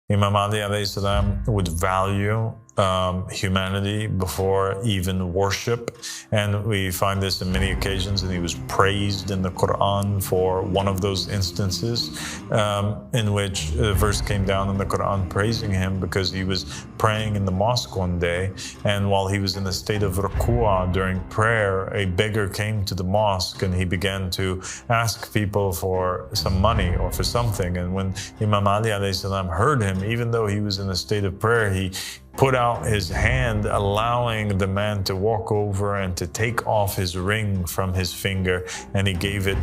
Imam Ali alayhi salam would value humanity before even worship, and we find this in many occasions, and he was praised in the Quran for one of those instances in which a verse came down in the Quran praising him because he was praying in the mosque one day, and while he was in a state of ruku'ah during prayer, a beggar came to the mosque and he began to ask people for some money or for something. And when Imam Ali alayhi salam heard him, even though he was in a state of prayer, he put out his hand, allowing the man to walk over and to take off his ring from his finger, and he gave it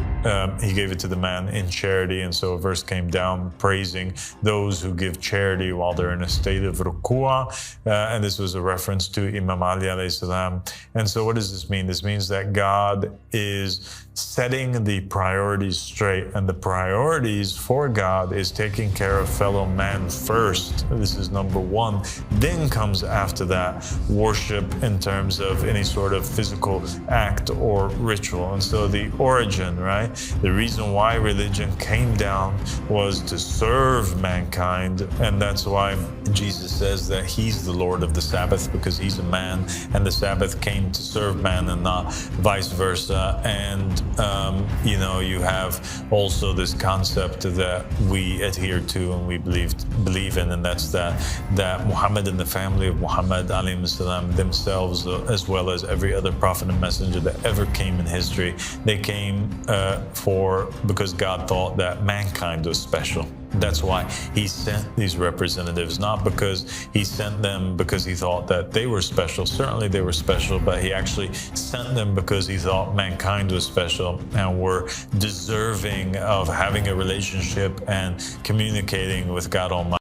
to the man in charity. And so a verse came down praising those who give charity while they're in a state of ruku'ah, and this was a reference to Imam Ali alayhi salam. And so what does this mean? This means that God is setting the priorities straight, and the priorities for God is taking care of fellow man first. This is number one. Then comes after that worship in terms of any sort of physical act or ritual. And so the origin, right? The reason why religion came down was to serve mankind, and that's why Jesus says that he's the Lord of the Sabbath, because he's a man, and the Sabbath came to serve man and not vice versa. And you have also this concept that we adhere to and we believe in, and that's that Muhammad and the family of Muhammad alayhi salam themselves, as well as every other prophet and messenger that ever came in history, they came because God thought that mankind was special. That's why he sent these representatives, not because he sent them because he thought that they were special. Certainly they were special, but he actually sent them because he thought mankind was special and were deserving of having a relationship and communicating with God Almighty.